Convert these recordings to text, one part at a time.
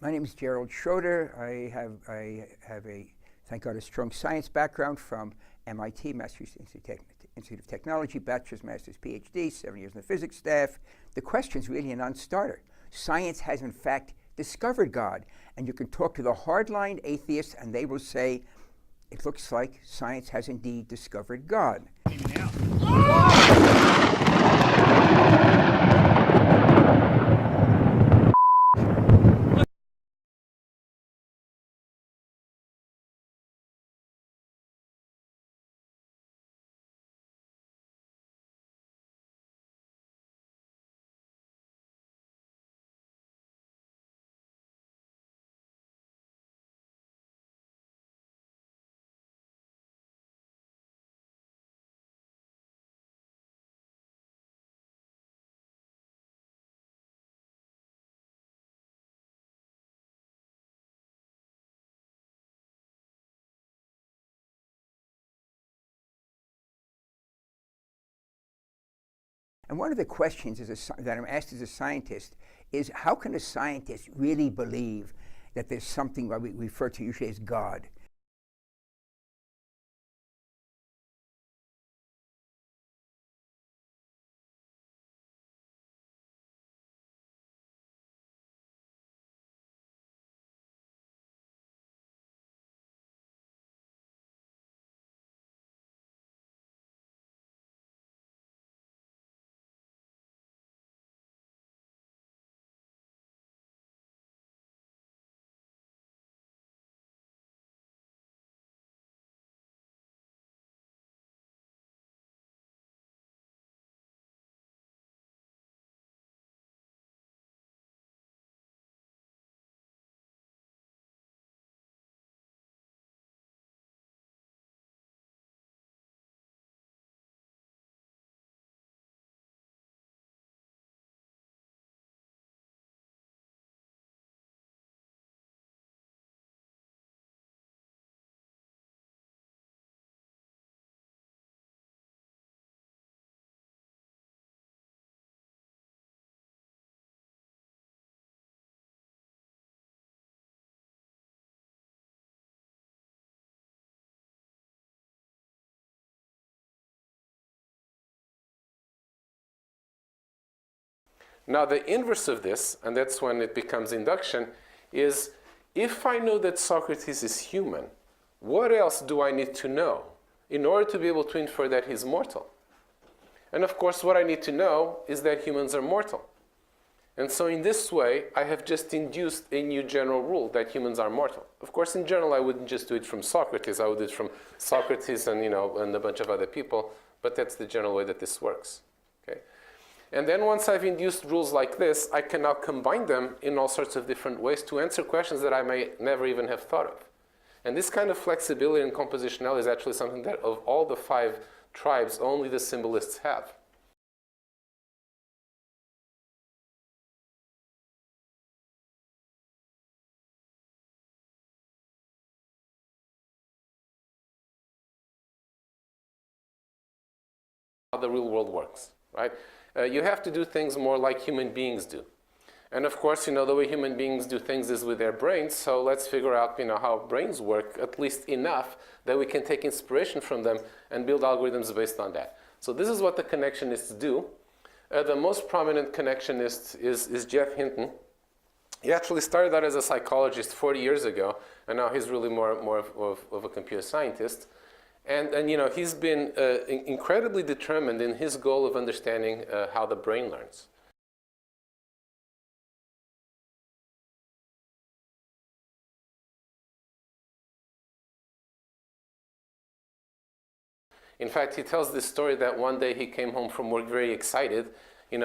My name is Gerald Schroeder. I have a, thank God, a strong science background from MIT, Massachusetts Institute of Technology, bachelor's, master's, PhD, 7 years in the physics staff. The question is really a non-starter. Science has, in fact, discovered God. And you can talk to the hardline atheists, and they will say, it looks like science has indeed discovered God. And one of the questions that I'm asked as a scientist is, how can a scientist really believe that there's something we refer to usually as God? Now the inverse of this, and that's when it becomes induction, is if I know that Socrates is human, what else do I need to know in order to be able to infer that he's mortal? And of course, what I need to know is that humans are mortal. And so in this way, I have just induced a new general rule that humans are mortal. Of course, in general, I wouldn't just do it from Socrates. I would do it from Socrates and, and a bunch of other people. But that's the general way that this works. Okay? And then once I've induced rules like this, I can now combine them in all sorts of different ways to answer questions that I may never even have thought of. And this kind of flexibility and compositionality is actually something that of all the 5 tribes, only the symbolists have. How the real world works, right? You have to do things more like human beings do. And of course, the way human beings do things is with their brains, so let's figure out, how brains work, at least enough that we can take inspiration from them and build algorithms based on that. So this is what the connectionists do. The most prominent connectionist is Geoff Hinton. He actually started out as a psychologist 40 years ago, and now he's really more of a computer scientist. And he's been incredibly determined in his goal of understanding how the brain learns. In fact, he tells this story that one day he came home from work very excited,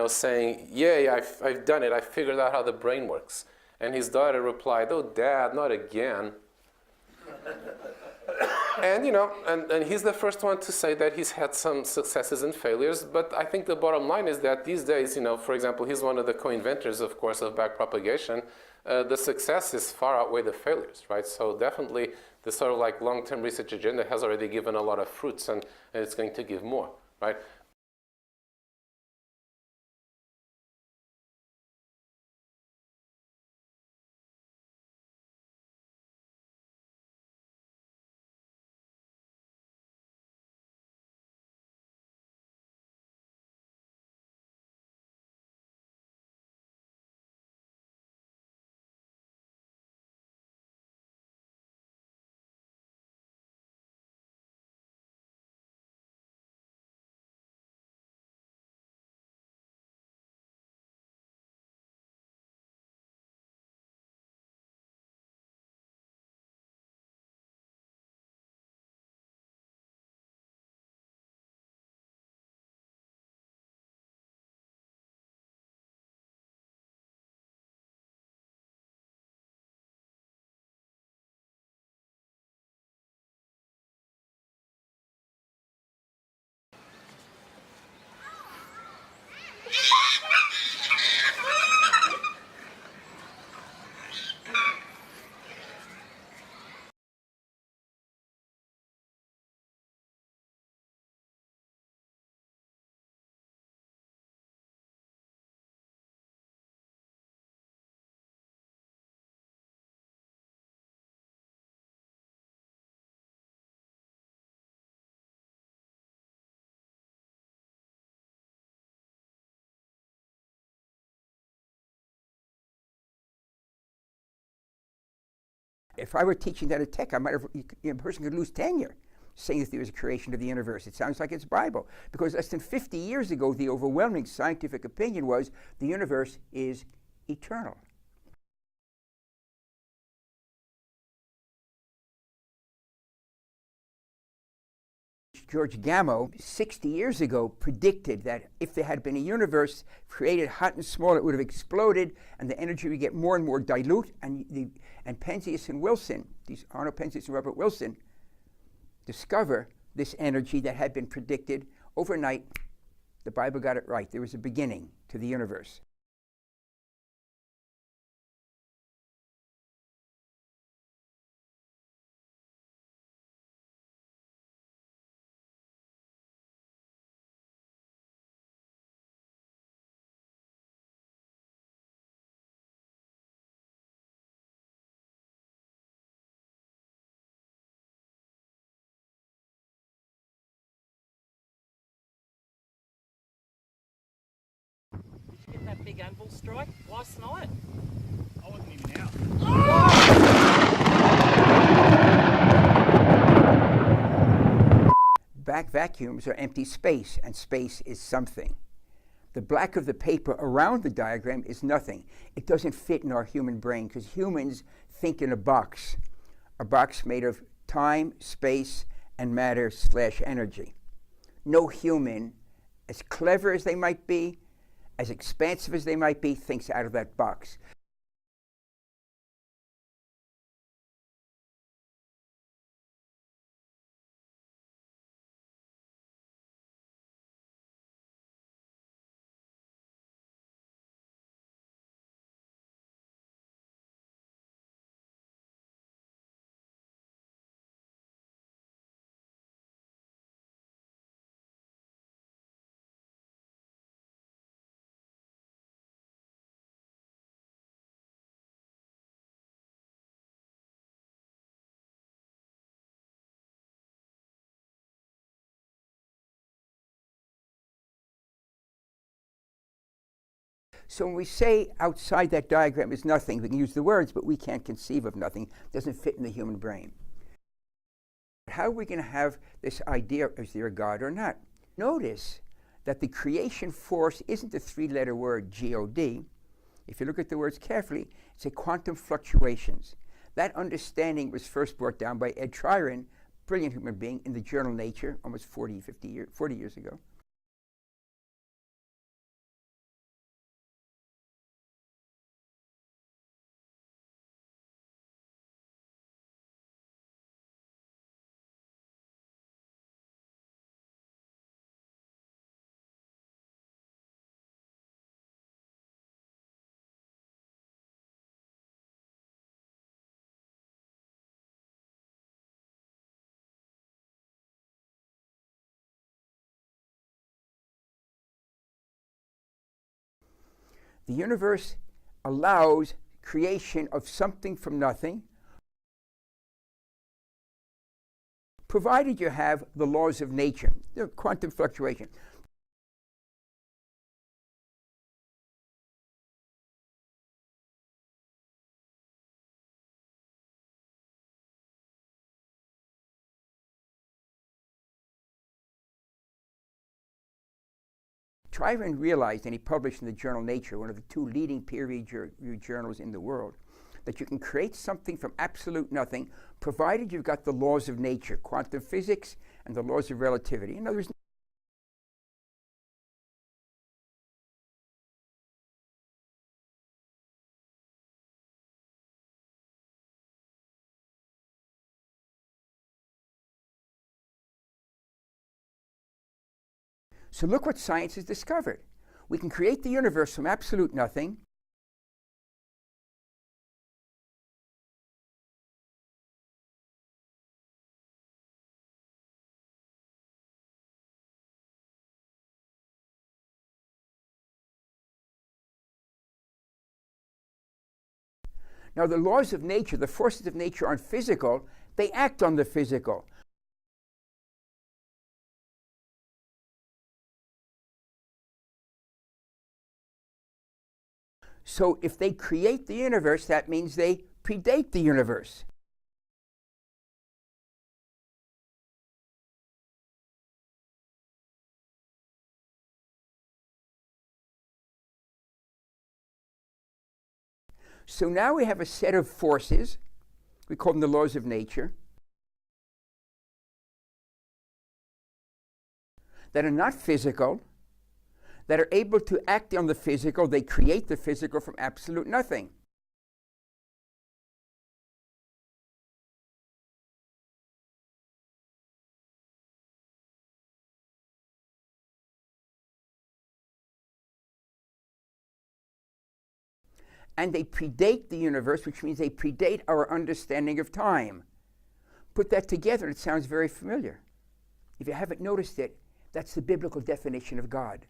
saying, "Yay, I've done it. I figured out how the brain works." And his daughter replied, "Oh, Dad, not again." And and he's the first one to say that he's had some successes and failures. But I think the bottom line is that these days, for example, he's one of the co-inventors, of course, of backpropagation. The successes far outweigh the failures, right? So definitely, the sort of like long-term research agenda has already given a lot of fruits, and it's going to give more, right? If I were teaching that at Tech, a person could lose tenure saying that there was a creation of the universe. It sounds like it's Bible. Because less than 50 years ago, the overwhelming scientific opinion was the universe is eternal. George Gamow, 60 years ago, predicted that if there had been a universe created hot and small, it would have exploded, and the energy would get more and more dilute. And Penzias and Wilson, these Arno Penzias and Robert Wilson, discover this energy that had been predicted overnight. The Bible got it right. There was a beginning to the universe. Get that big anvil strike last night. I wasn't even out. Back vacuums are empty space, and space is something. The black of the paper around the diagram is nothing. It doesn't fit in our human brain because humans think in a box made of time, space, and matter/energy. No human, as clever as they might be, as expansive as they might be, thinks out of that box. So when we say outside that diagram is nothing, we can use the words, but we can't conceive of nothing. It doesn't fit in the human brain. How are we going to have this idea, is there a God or not? Notice that the creation force isn't the three-letter word God. If you look at the words carefully, it's a quantum fluctuations. That understanding was first brought down by Ed Tryon, brilliant human being, in the journal Nature almost 40 years ago. The universe allows creation of something from nothing, provided you have the laws of nature, the quantum fluctuation. Tryon realized, and he published in the journal Nature, one of the two leading peer-reviewed journals in the world, that you can create something from absolute nothing, provided you've got the laws of nature, quantum physics and the laws of relativity. In other words, so look what science has discovered. We can create the universe from absolute nothing. Now, the laws of nature, the forces of nature aren't physical, they act on the physical. So if they create the universe, that means they predate the universe. So now we have a set of forces, we call them the laws of nature, that are not physical, that are able to act on the physical. They create the physical from absolute nothing. And they predate the universe, which means they predate our understanding of time. Put that together, and it sounds very familiar. If you haven't noticed it, that's the biblical definition of God.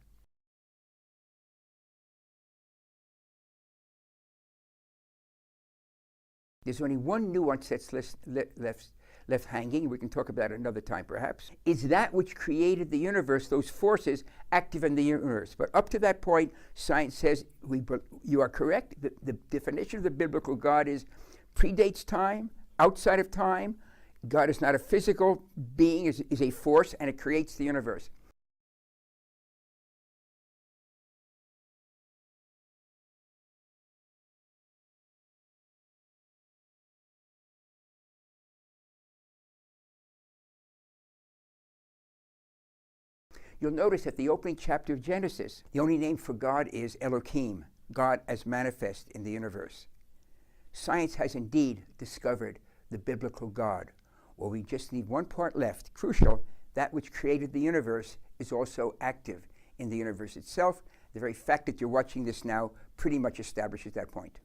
There's only one nuance that's left hanging. We can talk about it another time, perhaps. Is that which created the universe, those forces active in the universe. But up to that point, science says you are correct. The definition of the biblical God is predates time, outside of time. God is not a physical being, is a force, and it creates the universe. You'll notice that the opening chapter of Genesis, the only name for God is Elohim, God as manifest in the universe. Science has indeed discovered the biblical God. Well, we just need one part left, crucial. That which created the universe is also active in the universe itself. The very fact that you're watching this now pretty much establishes that point.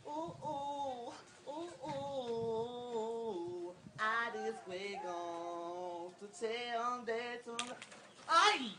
Ooh, ooh, ooh, ooh. I just wig on to tell that to. Ay!